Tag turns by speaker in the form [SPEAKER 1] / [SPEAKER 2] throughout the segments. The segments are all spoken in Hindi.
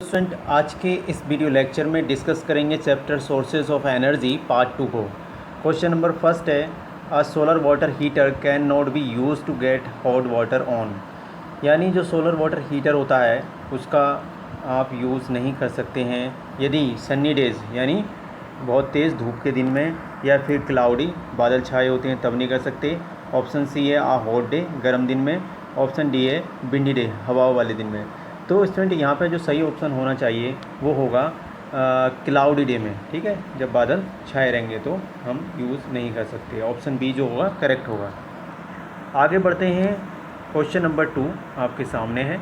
[SPEAKER 1] स्टूडेंट आज के इस वीडियो लेक्चर में डिस्कस करेंगे chapter sources of energy part 2 को। क्वेश्चन नंबर फर्स्ट है, a solar water heater can not be use to get hot water on. यानी जो सोलर वाटर हीटर होता है उसका आप यूज़ नहीं कर सकते हैं यदि सन्नी डेज़ यानी बहुत तेज़ धूप के दिन में या फिर क्लाउडी बादल छाए होते हैं तब नहीं कर सकते। ऑप्शन सी है आ हॉट डे गर्म दिन में, ऑप्शन डी है विंडी डे हवा वाले दिन में। तो स्टूडेंट यहाँ पे जो सही ऑप्शन होना चाहिए वो होगा क्लाउडी डे में, ठीक है, जब बादल छाए रहेंगे तो हम यूज़ नहीं कर सकते। ऑप्शन बी जो होगा करेक्ट होगा। आगे बढ़ते हैं, क्वेश्चन नंबर 2 आपके सामने है,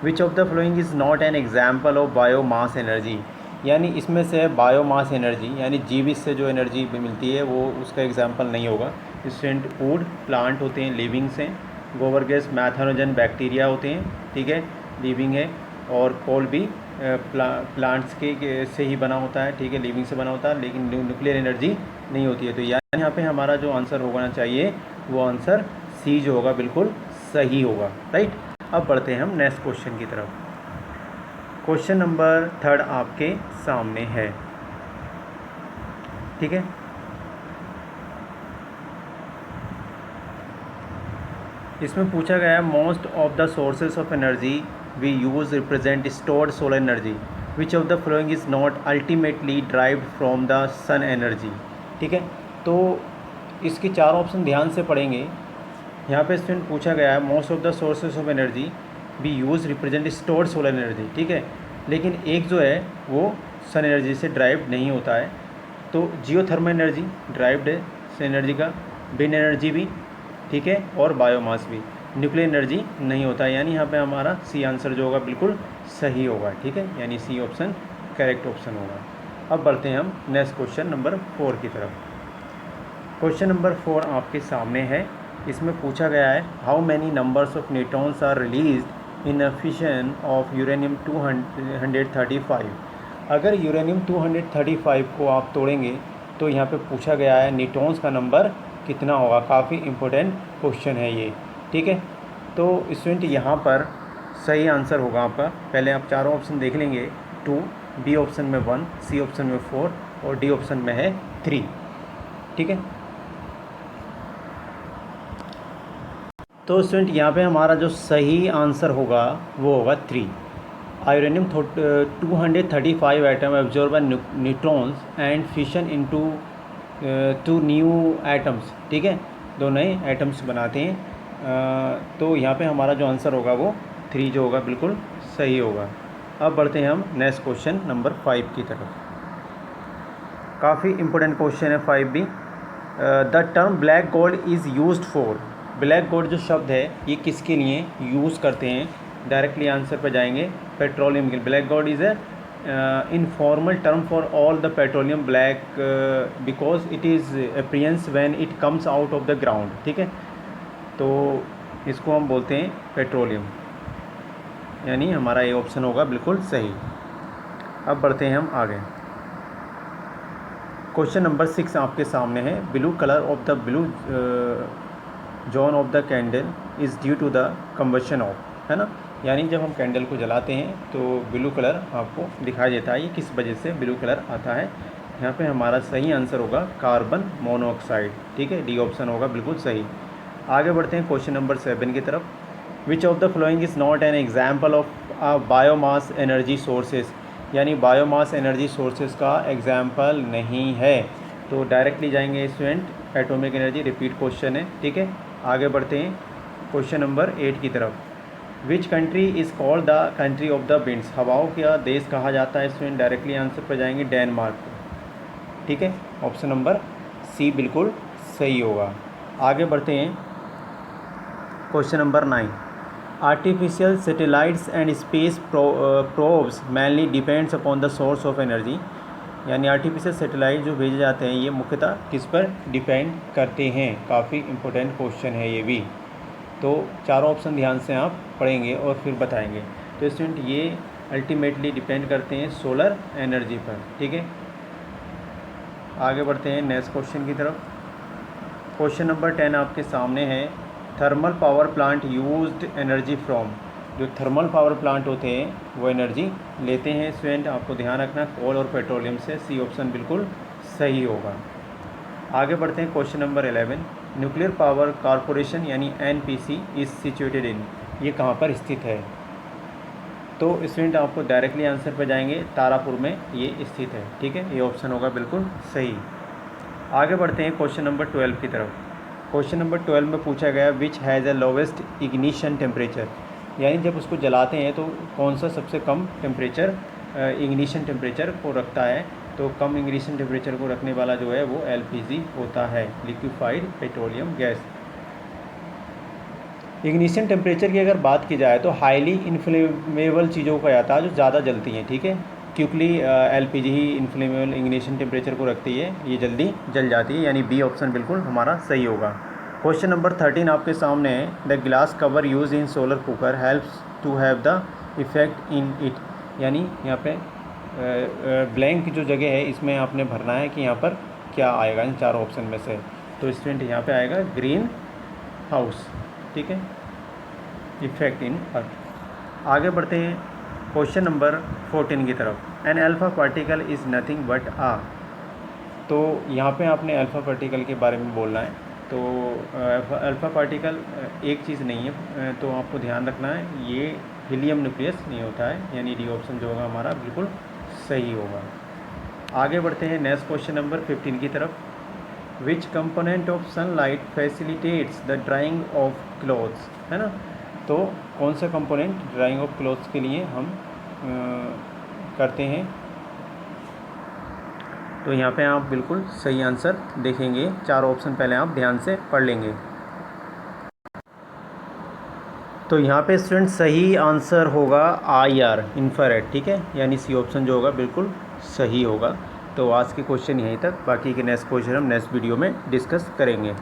[SPEAKER 1] विच of the following is not an example of biomass energy. यानी इसमें से बायोमास एनर्जी यानी जीवित से जो एनर्जी मिलती है वो उसका एग्जाम्पल नहीं होगा। स्टूडेंट वुड प्लांट होते हैं, लिविंग्स हैं, गोबर गैस मैथनोजन बैक्टीरिया होते हैं, ठीक है, लिविंग है, और कोल भी प्लांट्स के से ही बना होता है, ठीक है, लिविंग से बना होता है, लेकिन न्यूक्लियर एनर्जी नहीं होती है। तो यानी यहाँ पे हमारा जो आंसर होना चाहिए वो आंसर सी जो होगा बिल्कुल सही होगा, राइट। अब बढ़ते हैं हम नेक्स्ट क्वेश्चन की तरफ। क्वेश्चन नंबर 3 आपके सामने है, ठीक है। इसमें पूछा गया है, most of the sources of energy we use represent stored solar energy, which of the following is not ultimately derived from the sun energy, ठीक है। तो इसके 4 ऑप्शन ध्यान से पढ़ेंगे। यहाँ पे स्टूडेंट पूछा गया है, most of the sources of energy we use represent stored solar energy, ठीक है, लेकिन एक जो है वो सन एनर्जी से ड्राइव्ड नहीं होता है। तो जियोथर्मल एनर्जी ड्राइव्ड है सन एनर्जी का, विंड एनर्जी भी, ठीक है, और बायोमास भी। न्यूक्लियर एनर्जी नहीं होता है, यानी यहाँ पे हमारा सी आंसर जो होगा बिल्कुल सही होगा, ठीक है, यानी सी ऑप्शन करेक्ट ऑप्शन होगा। अब बढ़ते हैं हम नेक्स्ट क्वेश्चन नंबर 4 की तरफ। क्वेश्चन नंबर 4 आपके सामने है। इसमें पूछा गया है, how many numbers of neutrons are released in a fission of uranium 235। अगर यूरेनियम 235 को आप तोड़ेंगे तो यहाँ पे पूछा गया है न्यूट्रॉन्स का नंबर कितना होगा। काफ़ी इम्पोर्टेंट क्वेश्चन है ये, ठीक है। तो स्टूडेंट यहाँ पर सही आंसर होगा आपका, पहले आप चारों ऑप्शन देख लेंगे, 2, बी ऑप्शन में 1, सी ऑप्शन में 4 और डी ऑप्शन में है 3, ठीक है। तो स्टूडेंट यहाँ पे हमारा जो सही आंसर होगा वो होगा 3। Uranium 235 atom absorb neutrons and fission into 2 new atoms, ठीक है, 2 नए एटम्स बनाते हैं। तो यहाँ पे हमारा जो आंसर होगा वो 3 जो होगा बिल्कुल सही होगा। अब बढ़ते हैं हम नेक्स्ट क्वेश्चन नंबर 5 की तरफ। काफ़ी इम्पोर्टेंट क्वेश्चन है 5 भी। The term black gold is used for. Black gold जो शब्द है ये किसके लिए यूज़ करते हैं, डायरेक्टली आंसर पर जाएंगे, पेट्रोलियम के। Black gold is informal term for all the petroleum black because it is appearance when it comes out of the ground, ठीक है। तो इसको हम बोलते हैं पेट्रोलियम, यानी हमारा ये ऑप्शन होगा बिल्कुल सही। अब बढ़ते हैं हम आगे। क्वेश्चन नंबर 6 आपके सामने है, blue colour of the blue zone of the candle is due to the combustion of, है ना, यानी जब हम कैंडल को जलाते हैं तो ब्लू कलर आपको दिखाई देता है, ये किस वजह से ब्लू कलर आता है। यहाँ पे हमारा सही आंसर होगा कार्बन मोनोऑक्साइड, ठीक है, डी ऑप्शन होगा बिल्कुल सही। आगे बढ़ते हैं क्वेश्चन नंबर 7 की तरफ। विच of the following is not an example of biomass energy sources, यानी बायोमास एनर्जी सोर्सेज का एग्जाम्पल नहीं है। तो डायरेक्टली जाएंगे student atomic energy, repeat question है, ठीक है। आगे बढ़ते हैं क्वेश्चन नंबर 8 की तरफ। Which country is called the country of the winds. हवाओं का देश कहा जाता है स्टूडेंट, डायरेक्टली आंसर पर जाएंगे डेनमार्क, ठीक है, ऑप्शन नंबर सी बिल्कुल सही होगा। आगे बढ़ते हैं question number 9। Artificial satellites and space probes mainly depends upon the source of energy, यानी आर्टिफिशियल सैटेलाइट जो भेजे जाते हैं ये मुख्यतः किस पर डिपेंड करते हैं। काफ़ी इम्पोर्टेंट क्वेश्चन है ये भी। तो चारों ऑप्शन ध्यान से आप पढ़ेंगे और फिर बताएंगे। तो स्टूडेंट ये अल्टीमेटली डिपेंड करते हैं सोलर एनर्जी पर, ठीक है। आगे बढ़ते हैं नेक्स्ट क्वेश्चन की तरफ। क्वेश्चन नंबर 10 आपके सामने है, thermal power plant used energy from. जो थर्मल पावर प्लांट होते हैं वो एनर्जी लेते हैं। स्टूडेंट आपको ध्यान रखना कोल और पेट्रोलियम से, सी ऑप्शन बिल्कुल सही होगा। आगे बढ़ते हैं question number 11। Nuclear power corporation यानी एनपीसी इज़ सिचुएटेड इन, ये कहाँ पर स्थित है? तो स्टूडेंट आपको डायरेक्टली आंसर पर जाएंगे, तारापुर में ये स्थित है। ठीक है, ये ऑप्शन होगा बिल्कुल सही। आगे बढ़ते हैं क्वेश्चन नंबर 12 की तरफ। क्वेश्चन नंबर 12 में पूछा गया which has a lowest ignition temperature, यानी जब उसको जलाते हैं तो कौन सा सबसे कम टेम्परेचर इग्निशन टेम्परेचर को रखता है? तो कम इग्निशन टेम्परेचर को रखने वाला जो है वो एलपीजी होता है, liquefied petroleum gas. Ignition temperature की अगर बात की जाए तो हाईली इन्फ्लेमेबल चीज़ों को आता है जो ज़्यादा जलती हैं। ठीक है, क्योंकि एलपीजी ही इन्फ्लेमेबल इग्निशन टेम्परेचर को रखती है, ये जल्दी जल जाती है, यानी बी ऑप्शन बिल्कुल हमारा सही होगा। क्वेश्चन नंबर 13 आपके सामने है। The glass cover use in solar cooker helps to have the effect in it, यानी यहाँ पे ब्लैंक जो जगह है इसमें आपने भरना है कि यहाँ पर क्या आएगा इन चारों ऑप्शन में से। तो स्टूडेंट यहाँ पे आएगा ग्रीन हाउस। ठीक है, इफेक्ट इन अर्थ। आगे बढ़ते हैं क्वेश्चन नंबर 14 की तरफ। An alpha particle is nothing but a, तो यहाँ पे आपने अल्फ़ा पार्टिकल के बारे में बोलना है। तो अल्फ़ा पार्टिकल एक चीज़ नहीं है, तो आपको ध्यान रखना है ये हीलियम न्यूक्लियस नहीं होता है, यानी डी ऑप्शन जो होगा हमारा बिल्कुल सही होगा। आगे बढ़ते हैं नेक्स्ट क्वेश्चन नंबर 15 की तरफ। विच component of sunlight facilitates the drying of clothes, है ना? तो कौन सा कंपोनेंट ड्राइंग ऑफ क्लॉथ्स के लिए हम करते हैं? तो यहाँ पे आप बिल्कुल सही आंसर देखेंगे, चार ऑप्शन पहले आप ध्यान से पढ़ लेंगे। तो यहाँ पे स्टूडेंट सही आंसर होगा IR इंफ्रारेड। ठीक है, यानी सी ऑप्शन जो होगा बिल्कुल सही होगा। तो आज के क्वेश्चन यहीं तक, बाकी के नेक्स्ट क्वेश्चन हम नेक्स्ट वीडियो में डिस्कस करेंगे।